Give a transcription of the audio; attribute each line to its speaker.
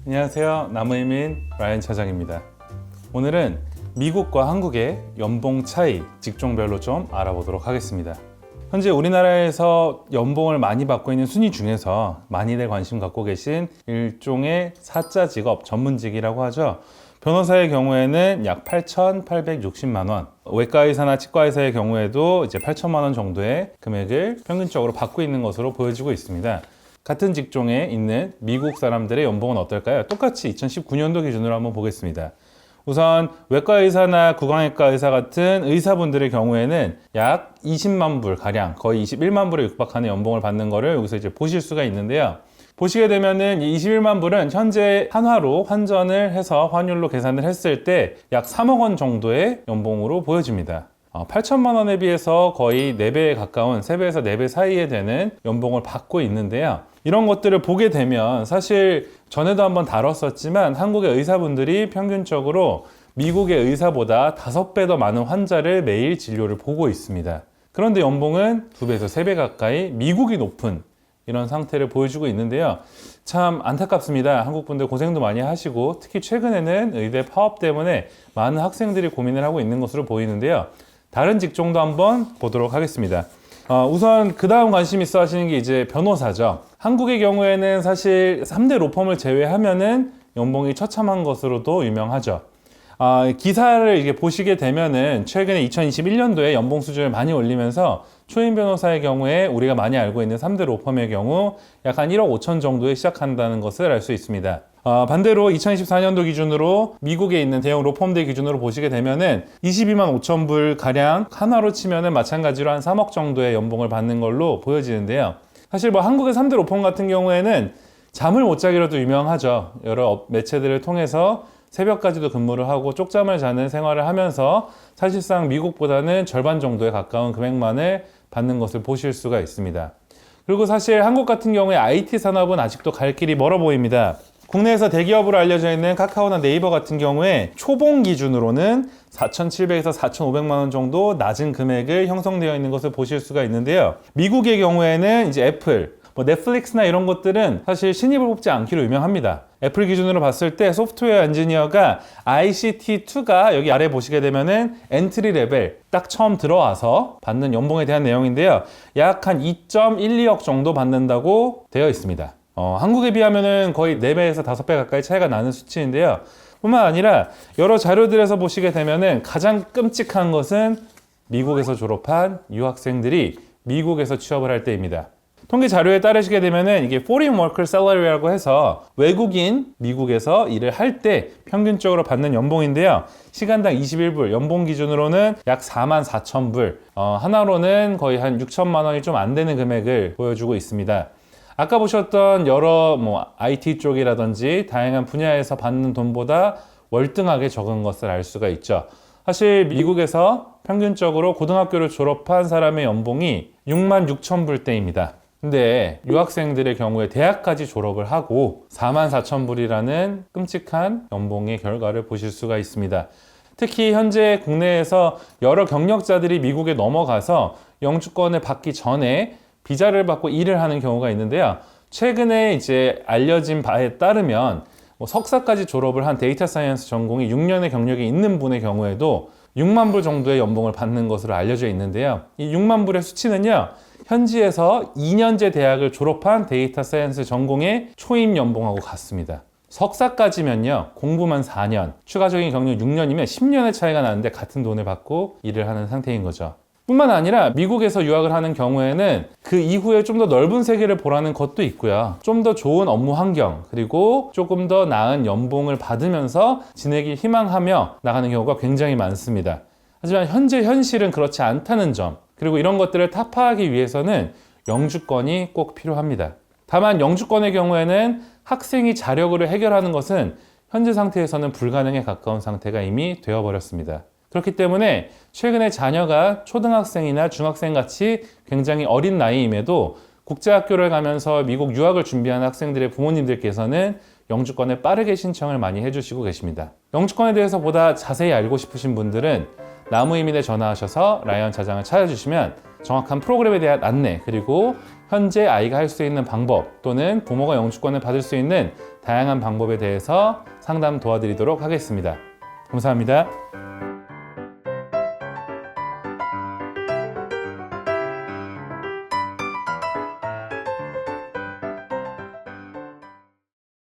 Speaker 1: 안녕하세요. 나무이민 라이언 차장입니다. 오늘은 미국과 한국의 연봉 차이, 직종별로 좀 알아보도록 하겠습니다. 현재 우리나라에서 연봉을 많이 받고 있는 순위 중에서 많이들 관심 갖고 계신 일종의 사자 직업, 전문직이라고 하죠. 변호사의 경우에는 약 8,860만 원, 외과 의사나 치과 의사의 경우에도 이제 8천만 원 정도의 금액을 평균적으로 받고 있는 것으로 보여지고 있습니다. 같은 직종에 있는 미국 사람들의 연봉은 어떨까요? 똑같이 2019년도 기준으로 한번 보겠습니다. 우선 외과 의사나 구강외과 의사 같은 의사분들의 경우에는 약 20만 불 가량, 거의 21만 불에 육박하는 연봉을 받는 거를 여기서 이제 보실 수가 있는데요. 보시게 되면은 이 21만 불은 현재 한화로 환전을 해서 환율로 계산을 했을 때 약 3억 원 정도의 연봉으로 보여집니다. 8천만 원에 비해서 거의 4배에 가까운 3배에서 4배 사이에 되는 연봉을 받고 있는데요. 이런 것들을 보게 되면 사실 전에도 한번 다뤘었지만 한국의 의사분들이 평균적으로 미국의 의사보다 5배 더 많은 환자를 매일 진료를 보고 있습니다. 그런데 연봉은 2배에서 3배 가까이 미국이 높은 이런 상태를 보여주고 있는데요. 참 안타깝습니다. 한국 분들 고생도 많이 하시고 특히 최근에는 의대 파업 때문에 많은 학생들이 고민을 하고 있는 것으로 보이는데요. 다른 직종도 한번 보도록 하겠습니다. 우선 그 다음 관심 있어 하시는 게 이제 변호사죠. 한국의 경우에는 사실 3대 로펌을 제외하면은 연봉이 처참한 것으로도 유명하죠. 기사를 이렇게 보시게 되면은 최근에 2021년도에 연봉 수준을 많이 올리면서 초임 변호사의 경우에 우리가 많이 알고 있는 3대 로펌의 경우 약 한 1억 5천 정도에 시작한다는 것을 알 수 있습니다. 반대로 2024년도 기준으로 미국에 있는 대형 로펌들 기준으로 보시게 되면은 22만 5천 불 가량 하나로 치면은 마찬가지로 한 3억 정도의 연봉을 받는 걸로 보여지는데요. 사실 뭐 한국의 3대 로펌 같은 경우에는 잠을 못 자기로도 유명하죠. 여러 매체들을 통해서 새벽까지도 근무를 하고 쪽잠을 자는 생활을 하면서 사실상 미국보다는 절반 정도에 가까운 금액만을 받는 것을 보실 수가 있습니다. 그리고 사실 한국 같은 경우에 IT 산업은 아직도 갈 길이 멀어 보입니다. 국내에서 대기업으로 알려져 있는 카카오나 네이버 같은 경우에 초봉 기준으로는 4,700에서 4,500만 원 정도 낮은 금액을 형성되어 있는 것을 보실 수가 있는데요. 미국의 경우에는 이제 애플, 넷플릭스나 이런 것들은 사실 신입을 뽑지 않기로 유명합니다. 애플 기준으로 봤을 때 소프트웨어 엔지니어가 ICT2가 여기 아래 보시게 되면은 엔트리 레벨 딱 처음 들어와서 받는 연봉에 대한 내용인데요. 약 한 2.12억 정도 받는다고 되어 있습니다. 한국에 비하면은 거의 4배에서 5배 가까이 차이가 나는 수치인데요. 뿐만 아니라 여러 자료들에서 보시게 되면은 가장 끔찍한 것은 미국에서 졸업한 유학생들이 미국에서 취업을 할 때입니다. 통계 자료에 따르시게 되면은 이게 Foreign Worker Salary라고 해서 외국인 미국에서 일을 할 때 평균적으로 받는 연봉인데요. 시간당 21불, 연봉 기준으로는 약 4만 4천 불, 하나로는 거의 한 6천만 원이 좀 안 되는 금액을 보여주고 있습니다. 아까 보셨던 여러 IT 쪽이라든지 다양한 분야에서 받는 돈보다 월등하게 적은 것을 알 수가 있죠. 사실 미국에서 평균적으로 고등학교를 졸업한 사람의 연봉이 6만 6천 불대입니다. 근데 유학생들의 경우에 대학까지 졸업을 하고 4만 4천 불이라는 끔찍한 연봉의 결과를 보실 수가 있습니다. 특히 현재 국내에서 여러 경력자들이 미국에 넘어가서 영주권을 받기 전에 비자를 받고 일을 하는 경우가 있는데요. 최근에 이제 알려진 바에 따르면 석사까지 졸업을 한 데이터 사이언스 전공이 6년의 경력이 있는 분의 경우에도 6만 불 정도의 연봉을 받는 것으로 알려져 있는데요. 이 6만 불의 수치는요. 현지에서 2년제 대학을 졸업한 데이터 사이언스 전공의 초임 연봉하고 같습니다. 석사까지면요. 공부만 4년, 추가적인 경력 6년이면 10년의 차이가 나는데 같은 돈을 받고 일을 하는 상태인 거죠. 뿐만 아니라 미국에서 유학을 하는 경우에는 그 이후에 좀 더 넓은 세계를 보라는 것도 있고요. 좀 더 좋은 업무 환경, 그리고 조금 더 나은 연봉을 받으면서 지내길 희망하며 나가는 경우가 굉장히 많습니다. 하지만 현재 현실은 그렇지 않다는 점, 그리고 이런 것들을 타파하기 위해서는 영주권이 꼭 필요합니다. 다만 영주권의 경우에는 학생이 자력으로 해결하는 것은 현재 상태에서는 불가능에 가까운 상태가 이미 되어버렸습니다. 그렇기 때문에 최근에 자녀가 초등학생이나 중학생 같이 굉장히 어린 나이임에도 국제학교를 가면서 미국 유학을 준비하는 학생들의 부모님들께서는 영주권에 빠르게 신청을 많이 해주시고 계십니다. 영주권에 대해서 보다 자세히 알고 싶으신 분들은 나무이민에 전화하셔서 라이언 차장을 찾아주시면 정확한 프로그램에 대한 안내, 그리고 현재 아이가 할 수 있는 방법 또는 부모가 영주권을 받을 수 있는 다양한 방법에 대해서 상담 도와드리도록 하겠습니다. 감사합니다.